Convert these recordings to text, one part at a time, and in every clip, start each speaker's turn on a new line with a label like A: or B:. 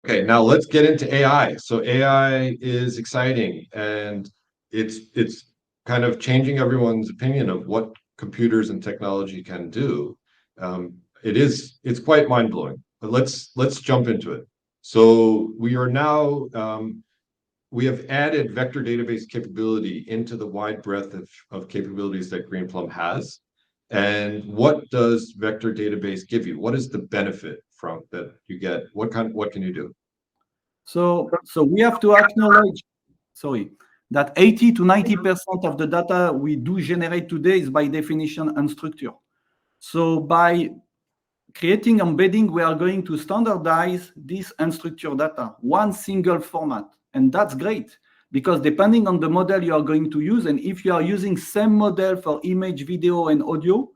A: Okay, now let's get into AI. So AI is exciting, and it's kind of changing everyone's opinion of what computers and technology can do. It's quite mind-blowing, but let's jump into it. So we are now we have added vector database capability into the wide breadth of capabilities that Greenplum has. And what does vector database give you? What is the benefit from that you get? What can you do?
B: So we have to acknowledge, sorry, that 80 to 90% of the data we do generate today is by definition unstructured. So by creating embedding, we are going to standardize this unstructured data, one single format. And that's great because depending on the model you are going to use, and if you are using same model for image, video, and audio,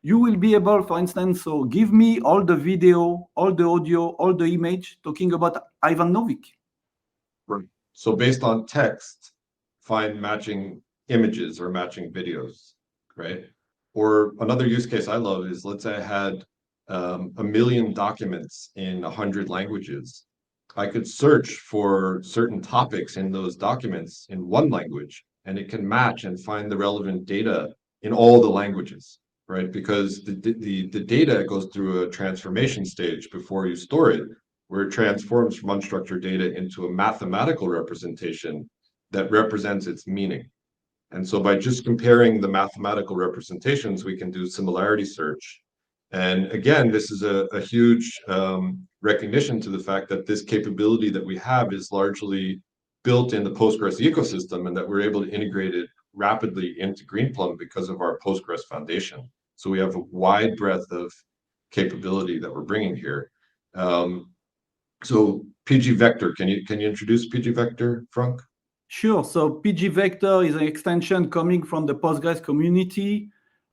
B: you will be able, for instance, so give me all the video, all the audio, all the image, talking about Ivan Novick.
A: Right. So based on text, find matching images or matching videos, right? Or another use case I love is, let's say I had 1 million documents in 100 languages. I could search for certain topics in those documents in one language, and it can match and find the relevant data in all the languages, right? Because the data goes through a transformation stage before you store it, where it transforms from unstructured data into a mathematical representation that represents its meaning. And so by just comparing the mathematical representations, we can do similarity search. And again, this is a huge recognition to the fact that this capability that we have is largely built in the Postgres ecosystem, and that we're able to integrate it rapidly into Greenplum because of our Postgres foundation. So we have a wide breadth of capability that we're bringing here. So pgvector, can you introduce pgvector, Frank?
B: Sure. So pgvector is an extension coming from the Postgres community.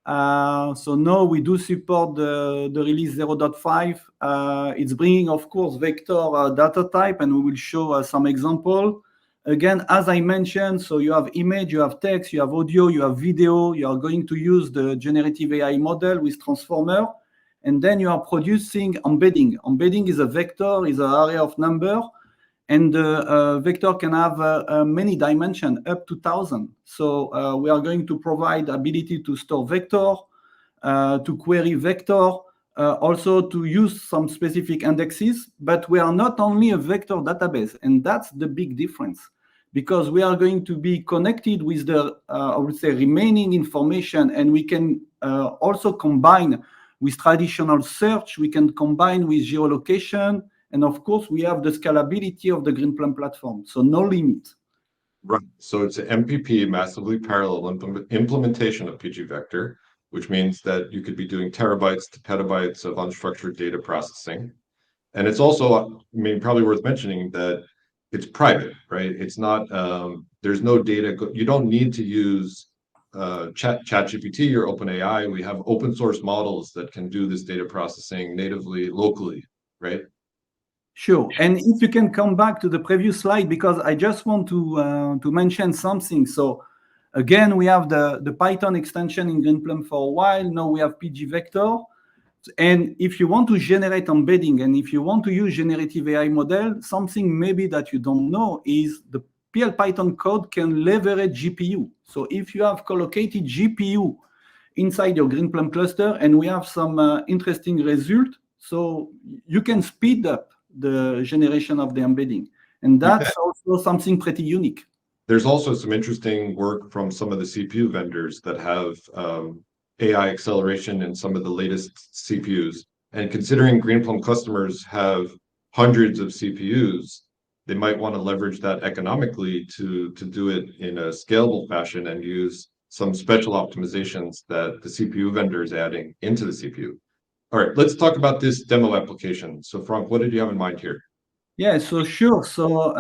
B: So now we do support the release 0.5. It's bringing, of course, vector data type, and we will show some example. Again, as I mentioned, so you have image, you have text, you have audio, you have video. You are going to use the generative AI model with transformer, and then you are producing embedding. Embedding is a vector, is an array of number. And the vector can have many dimensions, up to 1,000. So we are going to provide ability to store vector, to query vector, also to use some specific indexes. But we are not only a vector database, and that's the big difference, because we are going to be connected with the, I would say, remaining information, and we can also combine with traditional search. We can combine with geolocation. And of course, we have the scalability of the Greenplum platform, so no limit.
A: Right. So it's an MPP, massively parallel implementation of pgvector, which means that you could be doing terabytes to petabytes of unstructured data processing. And it's also, I mean, probably worth mentioning that it's private, right? It's not, there's no data, you don't need to use ChatGPT or OpenAI. We have open source models that can do this data processing natively, locally, right?
B: Sure. And if you can come back to the previous slide, because I just want to mention something. So again, we have the Python extension in Greenplum for a while. Now we have pgvector. And if you want to generate embedding, and if you want to use generative AI model, something maybe that you don't know is the PL Python code can leverage GPU. So if you have collocated GPU inside your Greenplum cluster, and we have some interesting result, so you can speed up the generation of the embedding. And that's also something pretty unique.
A: There's also some interesting work from some of the CPU vendors that have AI acceleration in some of the latest CPUs. And considering Greenplum customers have hundreds of CPUs, they might want to leverage that economically to do it in a scalable fashion and use some special optimizations that the CPU vendor is adding into the CPU. All right, let's talk about this demo application. So Frank, what did you have in mind here?
B: Yeah, so sure. So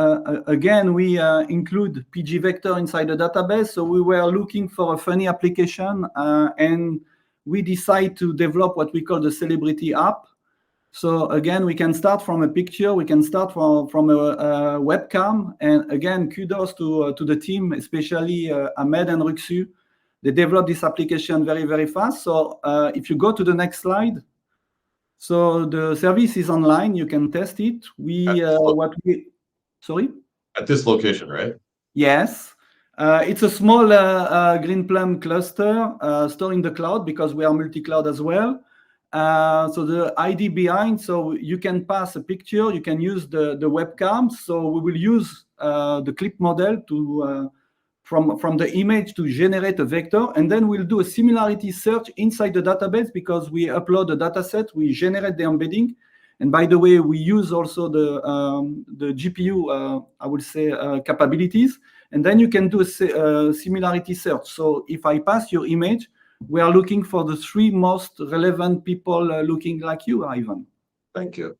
B: again, we include pgvector inside the database. So we were looking for a funny application, and we decide to develop what we call the celebrity app. So again, we can start from a picture, we can start from a webcam. And again, kudos to the team, especially Ahmed and Ruxu. They developed this application very, very fast. So if you go to the next slide, So the service is online. You can test it. Sorry?
A: At this location, right?
B: Yes. It's a small Greenplum cluster stored in the cloud because we are multi-cloud as well. So the ID behind, so you can pass a picture, you can use the webcam. So we will use the clip model to from the image to generate a vector, and then we'll do a similarity search inside the database because we upload a data set, we generate the embedding. And by the way, we use also the GPU, I would say, capabilities. And then you can do a similarity search. So if I pass your image, we are looking for the 3 most relevant people looking like you, Ivan.
A: Thank you.